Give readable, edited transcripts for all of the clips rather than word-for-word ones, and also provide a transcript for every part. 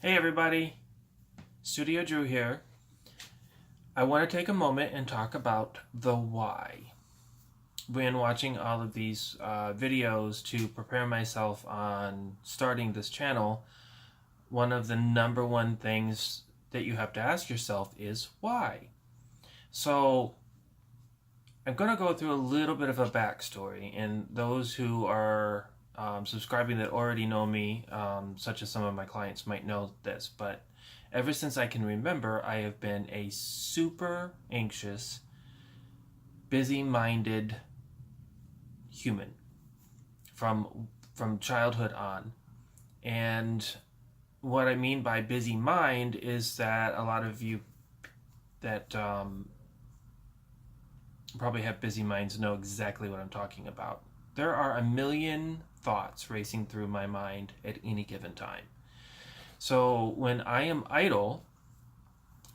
Hey everybody, Studio Drew here. I want to take a moment and talk about the why. When watching all of these videos to prepare myself on starting this channel, one of the number one things that you have to ask yourself is why. So I'm going to go through a little bit of a backstory, and those who are subscribing that already know me, such as some of my clients, might know this, but ever since I can remember, I have been a super anxious, busy-minded human from childhood on. And what I mean by busy mind is that a lot of you that probably have busy minds know exactly what I'm talking about. There are a million thoughts racing through my mind at any given time. So when I am idle,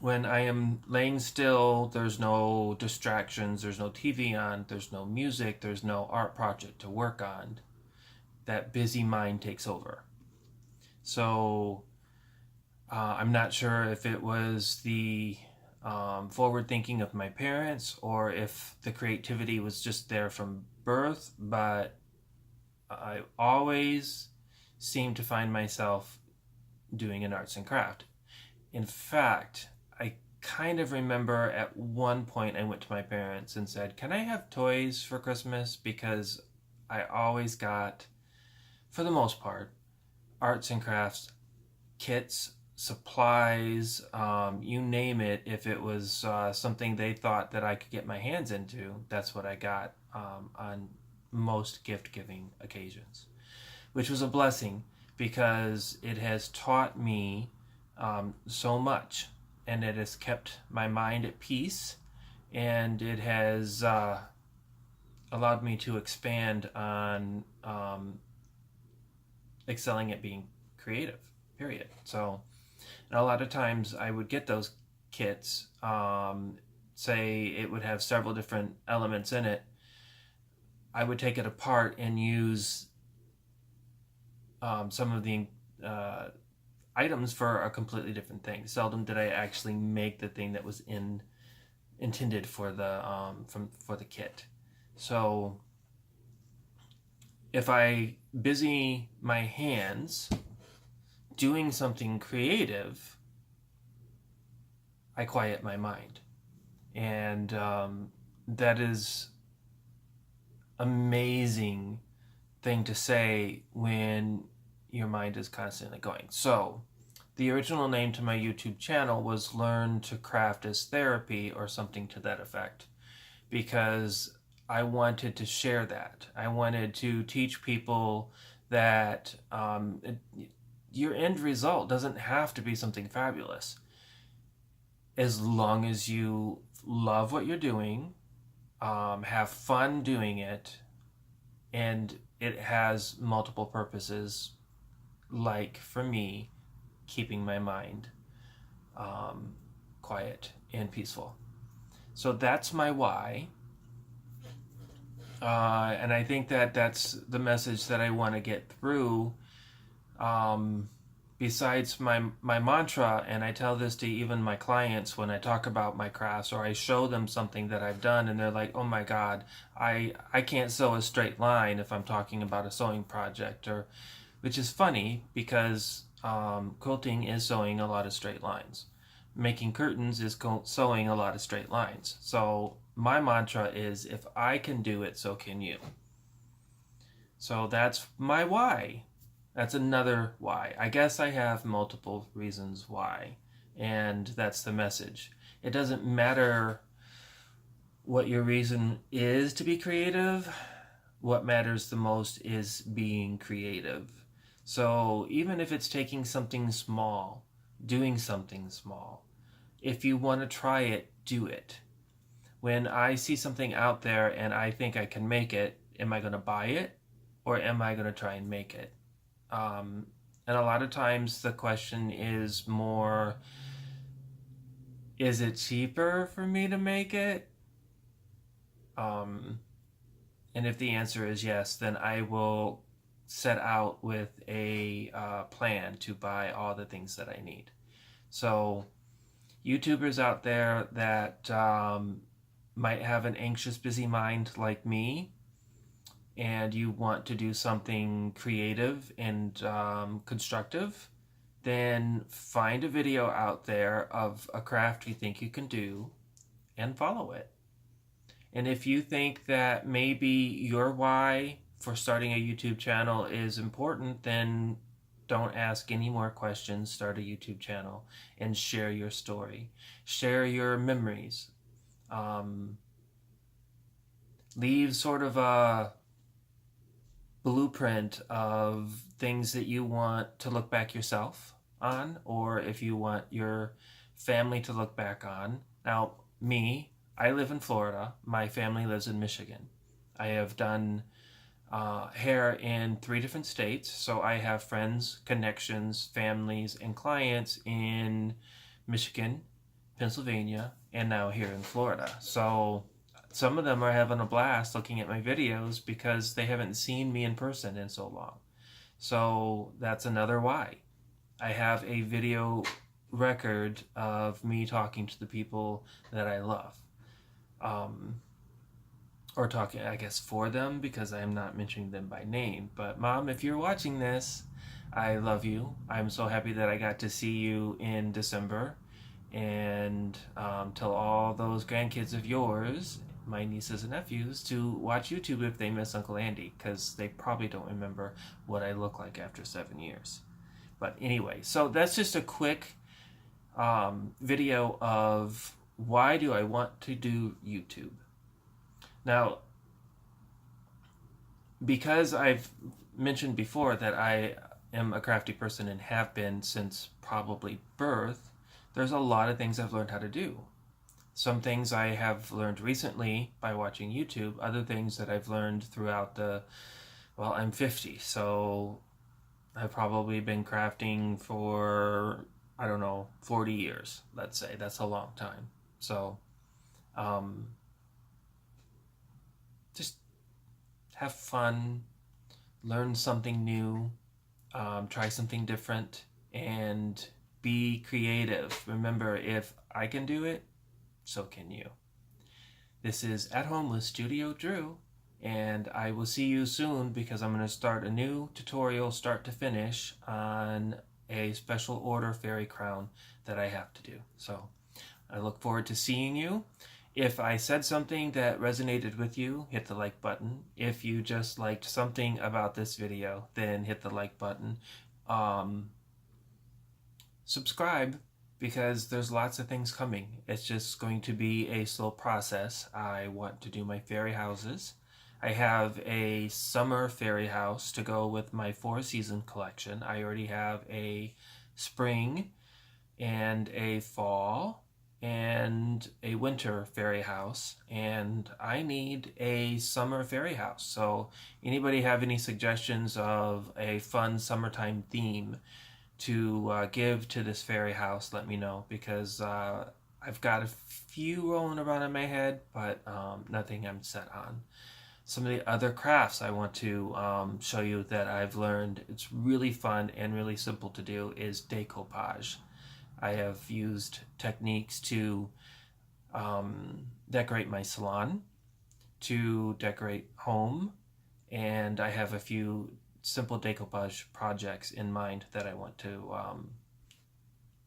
when I am laying still, there's no distractions, there's no TV on, there's no music, there's no art project to work on, that busy mind takes over. So I'm not sure if it was the forward thinking of my parents or if the creativity was just there from birth, but I always seem to find myself doing an arts and craft. In fact, I kind of remember at one point I went to my parents and said, "Can I have toys for Christmas?" Because I always got, for the most part, arts and crafts kits, supplies, you name it. If it was something they thought that I could get my hands into, that's what I got on most gift-giving occasions, which was a blessing because it has taught me so much, and it has kept my mind at peace, and it has allowed me to expand on excelling at being creative, period. So and a lot of times I would get those kits, say it would have several different elements in it. I would take it apart and use some of the items for a completely different thing. Seldom did I actually make the thing that was intended for the kit. So if I busy my hands doing something creative, I quiet my mind. And that is amazing thing to say when your mind is constantly going. So the original name to my YouTube channel was Learn to Craft as Therapy or something to that effect, because I wanted to share that. I wanted to teach people that your end result doesn't have to be something fabulous. As long as you love what you're doing, have fun doing it, and it has multiple purposes, like for me, keeping my mind quiet and peaceful. So that's my why. And I think that that's the message that I want to get through. Besides my mantra, and I tell this to even my clients when I talk about my crafts or I show them something that I've done and they're like, "Oh my God, I can't sew a straight line if I'm talking about a sewing project," or which is funny because quilting is sewing a lot of straight lines. Making curtains is sewing a lot of straight lines. So my mantra is, if I can do it, so can you. So that's my why. That's another why. I guess I have multiple reasons why, and that's the message. It doesn't matter what your reason is to be creative. What matters the most is being creative. So even if it's taking something small, doing something small, if you want to try it, do it. When I see something out there and I think I can make it, am I going to buy it or am I going to try and make it? And a lot of times the question is more, is it cheaper for me to make it? And if the answer is yes, then I will set out with a plan to buy all the things that I need. So YouTubers out there that might have an anxious, busy mind like me, and you want to do something creative and constructive, then find a video out there of a craft you think you can do and follow it. And if you think that maybe your why for starting a YouTube channel is important, then don't ask any more questions. Start a YouTube channel and share your story. Share your memories. Leave sort of a blueprint of things that you want to look back yourself on, or if you want your family to look back on. Now, me, I live in Florida. My family lives in Michigan. I have done hair in 3 different states, so I have friends, connections, families, and clients in Michigan, Pennsylvania, and now here in Florida. So some of them are having a blast looking at my videos because they haven't seen me in person in so long. So that's another why. I have a video record of me talking to the people that I love. Or talking, I guess, for them, because I am not mentioning them by name. But Mom, if you're watching this, I love you. I'm so happy that I got to see you in December. And tell all those grandkids of yours, my nieces and nephews, to watch YouTube if they miss Uncle Andy, because they probably don't remember what I look like after 7 years. But anyway, so that's just a quick video of why do I want to do YouTube. Now, because I've mentioned before that I am a crafty person and have been since probably birth, there's a lot of things I've learned how to do. Some things I have learned recently by watching YouTube, other things that I've learned throughout well, I'm 50, so I've probably been crafting for, I don't know, 40 years, let's say. That's a long time. So, just have fun, learn something new, try something different, and be creative. Remember, if I can do it, so can you. This is At Home with Studio Drew, and I will see you soon because I'm going to start a new tutorial, start to finish, on a special order fairy crown that I have to do. So I look forward to seeing you. If I said something that resonated with you, hit the like button. If you just liked something about this video, then hit the like button. Subscribe, because there's lots of things coming. It's just going to be a slow process. I want to do my fairy houses. I have a summer fairy house to go with my 4-season collection. I already have a spring and a fall and a winter fairy house, and I need a summer fairy house. So anybody have any suggestions of a fun summertime theme to give to this fairy house, let me know, because I've got a few rolling around in my head, but nothing I'm set on. Some of the other crafts I want to show you that I've learned, it's really fun and really simple to do, is decoupage. I have used techniques to decorate my salon, to decorate home, and I have a few simple decoupage projects in mind that I want to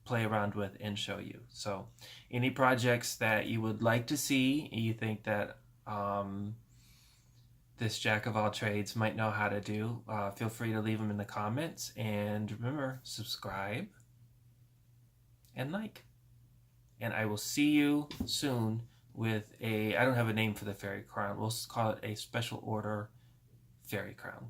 play around with and show you. So any projects that you would like to see, you think that this jack of all trades might know how to do, feel free to leave them in the comments. And remember, subscribe and like. And I will see you soon with I don't have a name for the fairy crown. We'll call it a special order fairy crown.